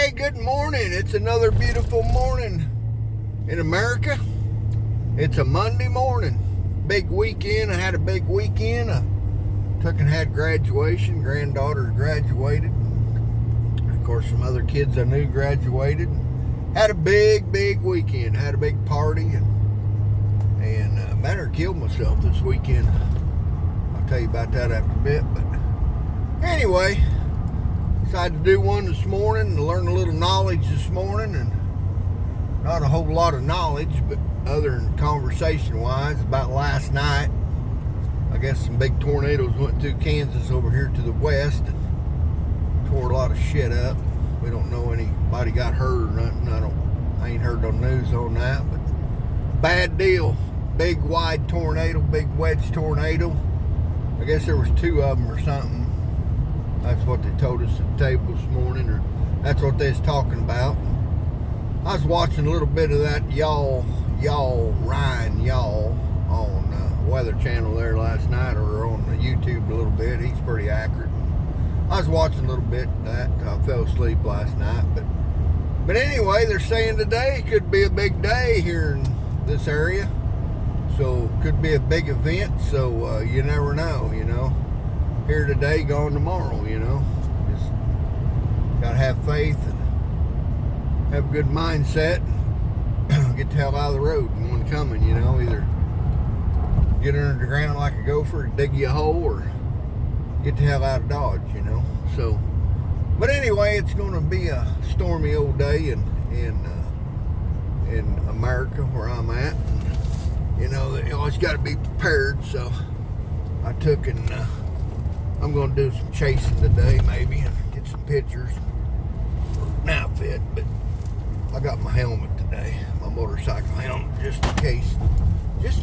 Hey, good morning. It's another beautiful morning in America. It's a Monday morning. Big weekend. I had a big weekend. I took and had graduation. Granddaughter graduated. Of course, some other kids I knew graduated. Had a big weekend. Had a big party and better killed myself this weekend. I'll tell you about that after a bit. But anyway, decided to do one this morning and learn a little knowledge this morning, and not a whole lot of knowledge, but other than conversation-wise about last night. I guess some big tornadoes went through Kansas over here to the west and tore a lot of shit up. We don't know anybody got hurt or nothing. I ain't heard no news on that, but bad deal. Big wide tornado, big wedge tornado. I guess there was two of them or something. That's what they told us at the table this morning, or that's what they was talking about. I was watching a little bit of that Ryan Y'all on Weather Channel there last night, or on YouTube a little bit. He's pretty accurate. I was watching a little bit of that. I fell asleep last night, but anyway, they're saying today could be a big day here in this area, so could be a big event. So you never know, you know. Here today, gone tomorrow, you know. Just gotta have faith and have a good mindset and get the hell out of the road and one coming, you know. Either get under the ground like a gopher, dig you a hole, or get the hell out of Dodge, you know. So, but anyway, it's gonna be a stormy old day in America where I'm at. And, you know, you always gotta be prepared. So I took and I'm going to do some chasing today, maybe, and get some pictures for an outfit. But I got my helmet today, my motorcycle helmet, just in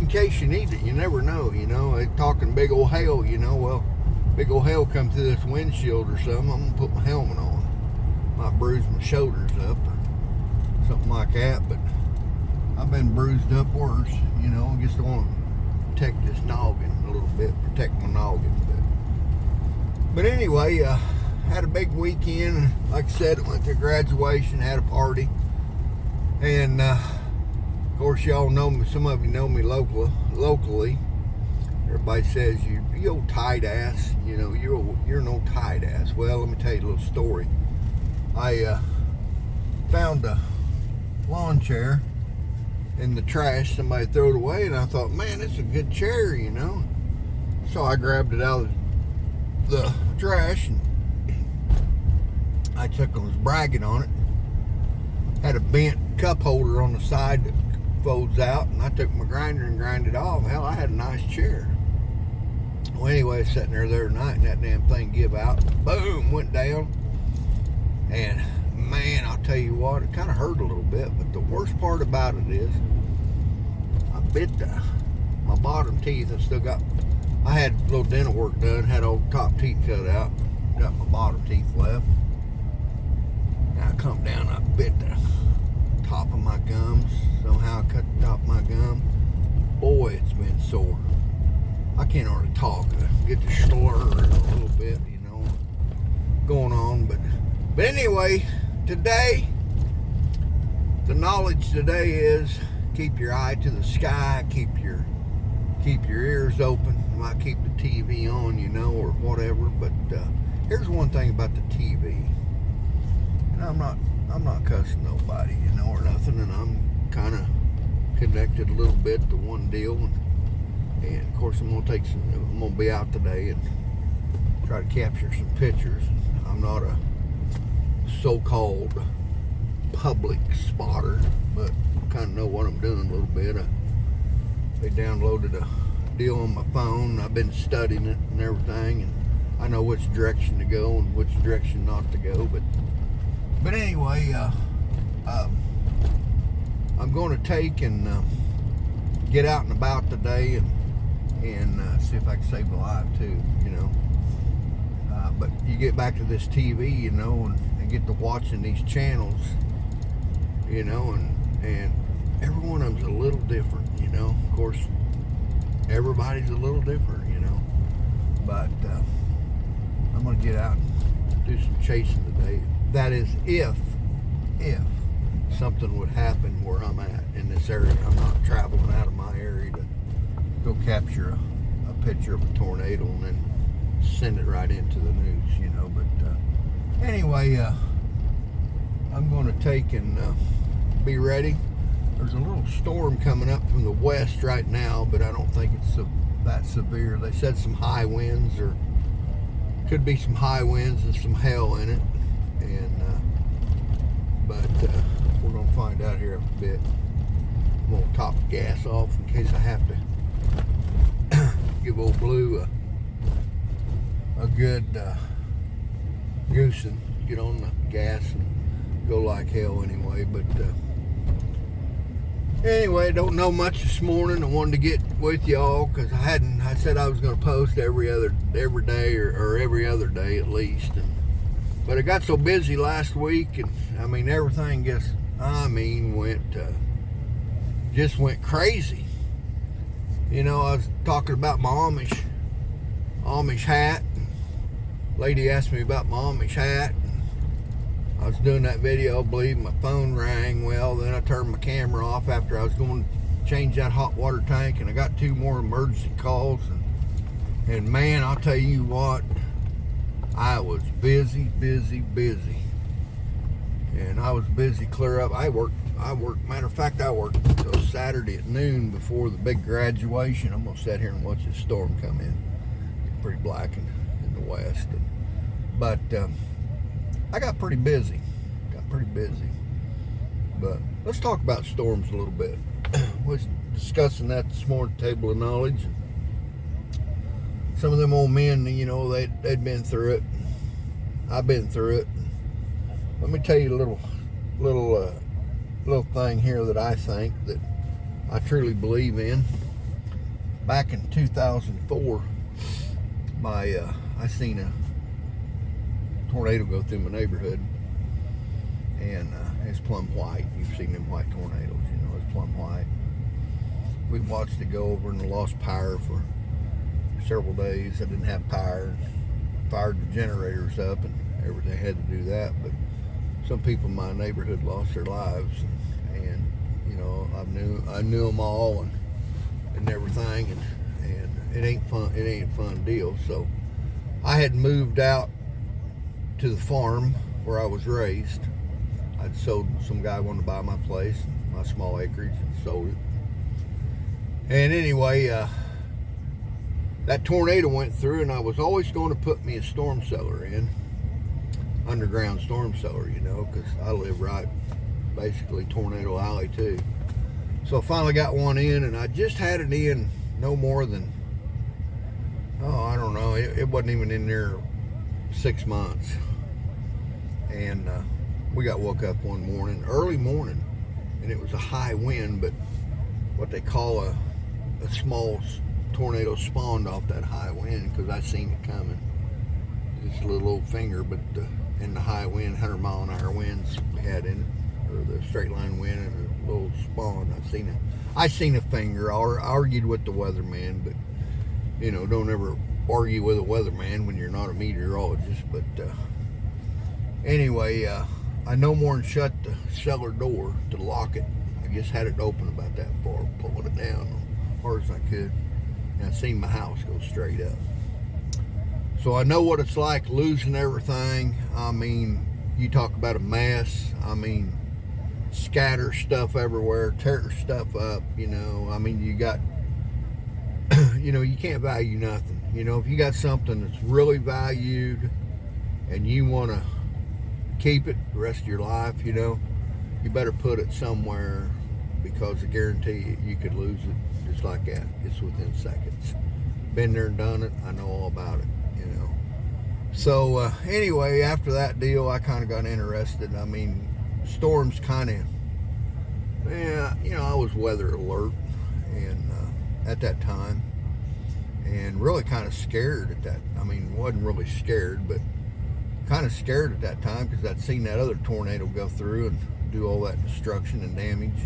case you need it. You never know, you know. They're talking big old hail, you know. Well, big old hail come through this windshield or something. I'm going to put my helmet on. Might bruise my shoulders up or something like that. But I've been bruised up worse, you know. I just want to protect this noggin a little bit, protect my noggin. But anyway, had a big weekend. Like I said, went to graduation, had a party. And, of course, y'all know me. Some of you know me locally. Everybody says, you old tight ass. You know, you're an old tight ass. Well, let me tell you a little story. I found a lawn chair in the trash. Somebody threw it away, and I thought, man, it's a good chair, you know. So I grabbed it out of the trash, and I took and was bragging on it. Had a bent cup holder on the side that folds out, and I took my grinder and grinded it off. Hell, I had a nice chair. Well, anyway, sitting there the other night, and that damn thing give out. Boom, went down. And man, I'll tell you what, it kind of hurt a little bit, but the worst part about it is I bit my bottom teeth. I had a little dental work done, had all the top teeth cut out, got my bottom teeth left. Now I come down, I bit the top of my gums. Somehow I cut the top of my gum. Boy, it's been sore. I can't hardly talk. I get to slur a little bit, you know, going on. But anyway, today, the knowledge today is keep your eye to the sky, keep your ears open. You might keep the TV on, you know, or whatever. But here's one thing about the TV. And I'm not cussing nobody, you know, or nothing. And I'm kind of connected a little bit to one deal. And of course, I'm gonna be out today and try to capture some pictures. I'm not a so-called public spotter, but kind of know what I'm doing a little bit. They downloaded a deal on my phone. I've been studying it and everything, and I know which direction to go and which direction not to go. But anyway, I'm going to take and get out and about today and see if I can save a life too, you know. But you get back to this TV, you know, and get to watching these channels, you know, and every one of them's a little different, you know. Of course, everybody's a little different, you know. But I'm going to get out and do some chasing today. That is if if something would happen where I'm at in this area. I'm not traveling out of my area to go capture a picture of a tornado and then send it right into the news, you know. But anyway, I'm going to take and be ready. There's a little storm coming up from the west right now, but I don't think it's that severe. They said some high winds, or could be some high winds and some hail in it. And but we're gonna find out here in a bit. I'm gonna top the gas off in case I have to give old Blue a good goosing, get on the gas and go like hell anyway. But anyway, don't know much this morning. I wanted to get with y'all because I said I was going to post every day or every other day at least. But I got so busy last week, and I mean everything just went crazy. You know, I was talking about my Amish hat. Lady asked me about my Amish hat. I was doing that video, I believe my phone rang. Well, then I turned my camera off after I was going to change that hot water tank, and I got 2 more emergency calls. And man, I'll tell you what, I was busy. And I was busy clear up. I worked, matter of fact, I worked until Saturday at noon before the big graduation. I'm going to sit here and watch this storm come in. It's pretty black in the west. But I got pretty busy. But let's talk about storms a little bit. Was discussing that this morning, Table of Knowledge. And some of them old men, you know, they'd been through it. I've been through it. Let me tell you a little thing here that I think that I truly believe in. Back in 2004, I seen a tornado go through my neighborhood, and it's plumb white. You've seen them white tornadoes, you know, it's plumb white. We watched it go over and lost power for several days. I didn't have power, fired the generators up and everything, had to do that. But some people in my neighborhood lost their lives, and you know, I knew them all and everything, and it ain't a fun deal. So I had moved out to the farm where I was raised. I'd sold, some guy wanted to buy my place, my small acreage, and sold it. And anyway, that tornado went through, and I was always going to put me a storm cellar in, underground storm cellar, you know, because I live right basically Tornado Alley too. So I finally got one in, and I just had it in no more than, I don't know, it wasn't even in there 6 months. And we got woke up one morning, early morning, and it was a high wind, but what they call a small tornado spawned off that high wind, because I seen it coming. Just a little old finger, but in the high wind, 100 mile an hour winds we had in it, or the straight line wind, and a little spawn. I seen a finger. I argued with the weatherman, but you know, don't ever argue with a weatherman when you're not a meteorologist. But anyway, I no more than shut the cellar door to lock it. I just had it open about that far, pulling it down as hard as I could, and I seen my house go straight up. So I know what it's like losing everything. I mean, you talk about a mess. I mean, scatter stuff everywhere, tear stuff up, you know. I mean, you got, you know, you can't value nothing. You know, if you got something that's really valued and you want to keep it the rest of your life, you know, you better put it somewhere, because I guarantee you could lose it just like that. It's within seconds. Been there and done it. I know all about it, you know. So anyway, after that deal, I kind of got interested. I mean, storms kind of, yeah, you know, I was weather alert and at that time, and really kind of scared at that. I mean, wasn't really scared, but kind of scared at that time, because I'd seen that other tornado go through and do all that destruction and damage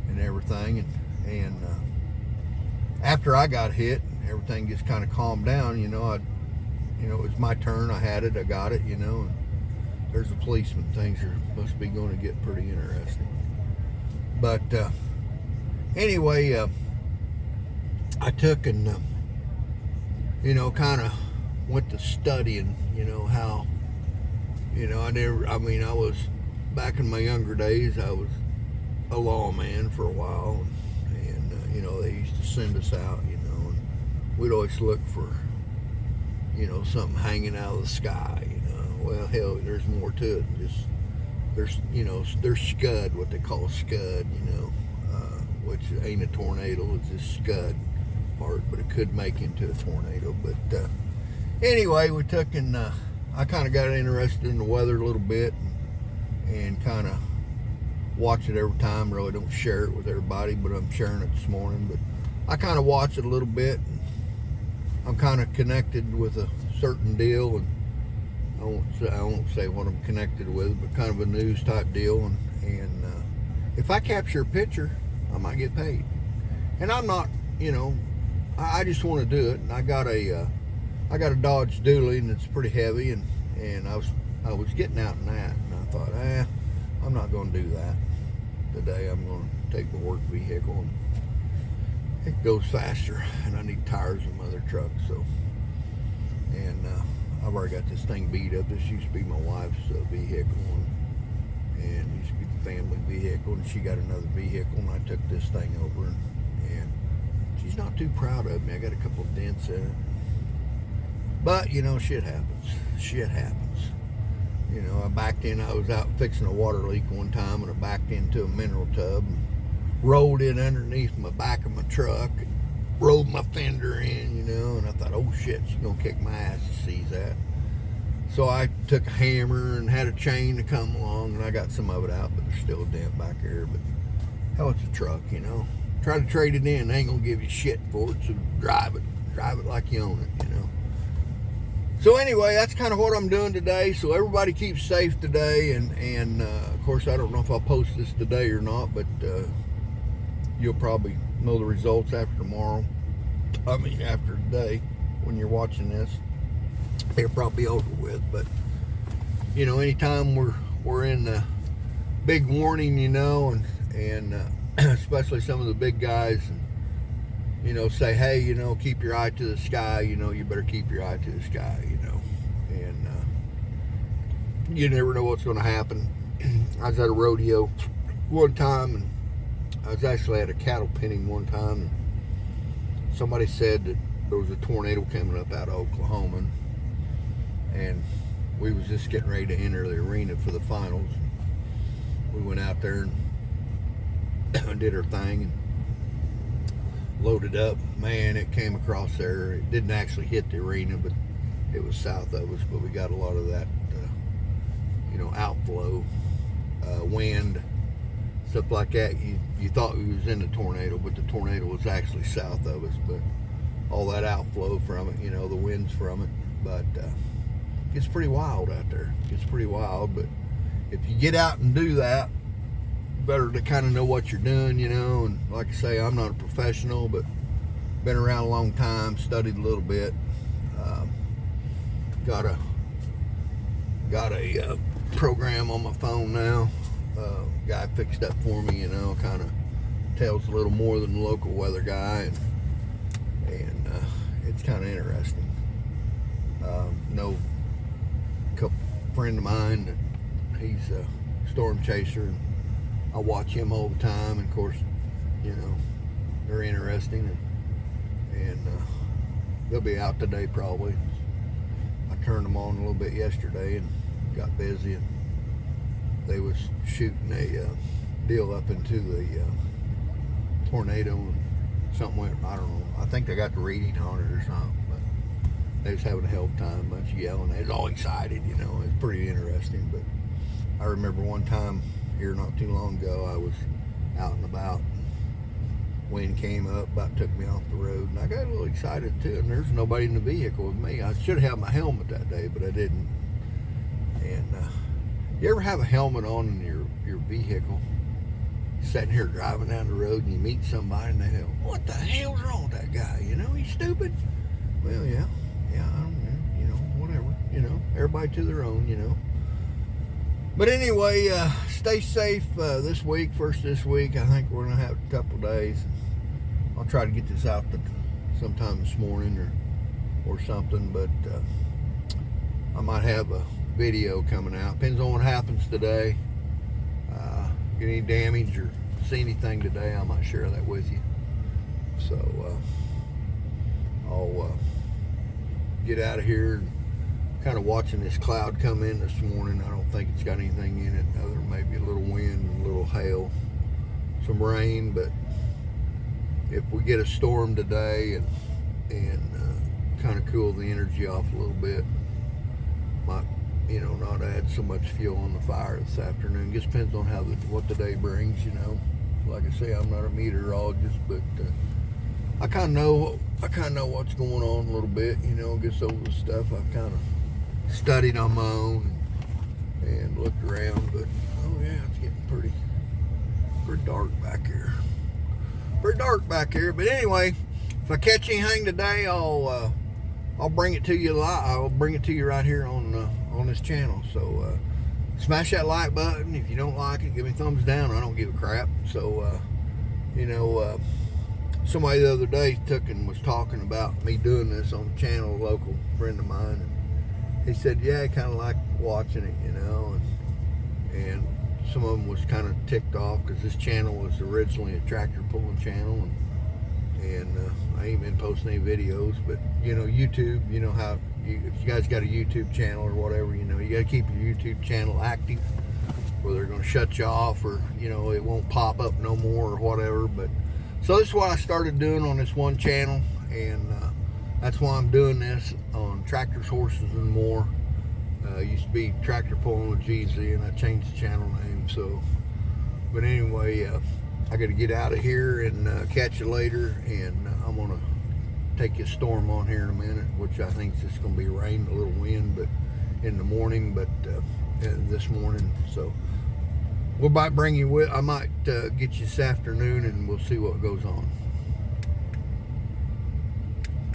and everything. And after I got hit, everything just kind of calmed down. You know, it was my turn. I had it. I got it. You know. And there's a policeman. Things are must be going to get pretty interesting. But anyway, I took and kind of went to studying. How I was back in my younger days. I was a lawman for a while, and they used to send us out, and we'd always look for something hanging out of the sky. Well, hell, there's more to it than just there's scud, what they call scud, which ain't a tornado. It's just scud part, but it could make into a tornado. But anyway, we took and I kind of got interested in the weather a little bit, and kind of watch it every time. Really don't share it with everybody, but I'm sharing it this morning. But I kind of watch it a little bit, and I'm kind of connected with a certain deal, and I won't say what I'm connected with, but kind of a news type deal, and if I capture a picture, I might get paid. And I'm not, I just want to do it. And I got a Dodge Dually, and it's pretty heavy, and I was getting out in that, and I thought, I'm not going to do that today. I'm going to take the work vehicle, and it goes faster, and I need tires on my other truck. So, and I've already got this thing beat up. This used to be my wife's vehicle, and used to be the family vehicle, and she got another vehicle, and I took this thing over, and she's not too proud of me. I got a couple of dents in it, but shit happens. Shit happens. I backed in. I was out fixing a water leak one time, and I backed into a mineral tub, and rolled in underneath my back of my truck, and rolled my fender in, and I thought, oh shit, she's gonna kick my ass if she sees that. So I took a hammer and had a chain to come along, and I got some of it out, but there's still a dent back there. But hell, it's a truck, Try to trade it in, they ain't gonna give you shit for it, so drive it like you own it, So anyway, that's kind of what I'm doing today. So everybody keep safe today, and of course, I don't know if I'll post this today or not, but you'll probably know the results after tomorrow. After today, when you're watching this, it'll probably be over with. But anytime we're in the big warning, and especially some of the big guys, and say, hey, keep your eye to the sky. You better keep your eye to the sky. And you never know what's going to happen. I was at a rodeo one time, and I was actually at a cattle penning one time, and somebody said that there was a tornado coming up out of Oklahoma, and we was just getting ready to enter the arena for the finals. We went out there and did our thing and loaded up. Man, it came across there. It didn't actually hit the arena, but it was south of us, but we got a lot of that outflow, wind, stuff like that. You thought we was in a tornado, but the tornado was actually south of us. But all that outflow from it, the winds from it. But it's pretty wild out there. It's pretty wild. But if you get out and do that, better to kind of know what you're doing, And like I say, I'm not a professional, but been around a long time, studied a little bit. Got a program on my phone now. Guy fixed that for me, kind of tells a little more than the local weather guy, and it's kind of interesting. Know a couple friend of mine that he's a storm chaser, and I watch him all the time, and of course, they're interesting, and they'll be out today probably. I turned them on a little bit yesterday and got busy, and they was shooting a deal up into the tornado, and something went, I don't know, I think they got the reading on it or something, but they was having a hell of a time, a bunch of yelling. They was all excited, It's pretty interesting. But I remember one time here not too long ago, I was out and about, wind came up, about took me off the road, and I got a little excited too, and there's nobody in the vehicle with me. I should have my helmet that day, but I didn't. And you ever have a helmet on in your vehicle, sitting here driving down the road, and you meet somebody, and they go, what the hell's wrong with that guy? He's stupid. Well, yeah, I don't know, whatever, everybody to their own, But anyway, stay safe this week. First this week, I think we're gonna have a couple days. I'll try to get this out sometime this morning or something. But I might have a video coming out. Depends on what happens today. Get any damage or see anything today, I might share that with you. So I'll get out of here. And kind of watching this cloud come in this morning. I don't think it's got anything in it other than maybe a little wind and a little hail, some rain. But if we get a storm today and kind of cool the energy off a little bit, might, you know, not add so much fuel on the fire this afternoon. Just depends on what the day brings, you know. Like I say, I'm not a meteorologist, but I kind of know what's going on a little bit, you know. Get some of the stuff I've kind of studied on my own and looked around. But oh yeah, it's getting pretty dark back here. Pretty dark back here. But anyway, if I catch anything today, I'll bring it to you live. I'll bring it to you right here on this channel. So smash that like button. If you don't like it, give me a thumbs down. I don't give a crap. So you know, somebody the other day was talking about me doing this on the channel, a local friend of mine, and he said, yeah, I kind of like watching it, you know, and some of them was kind of ticked off because this channel was originally a tractor pulling channel, and I ain't been posting any videos. But you know, YouTube, you know how if you guys got a YouTube channel or whatever, you know, you got to keep your YouTube channel active, or they're going to shut you off, or you know, it won't pop up no more or whatever. But so this is what I started doing on this one channel, and that's why I'm doing this on Tractors, Horses, and More. Used to be Tractor Pulling with GZ, and I changed the channel name. So, but anyway, I got to get out of here and catch you later. And I'm gonna take a storm on here in a minute, which I think is just gonna be rain, a little wind, but in the morning. But this morning, so I might get you this afternoon, and we'll see what goes on.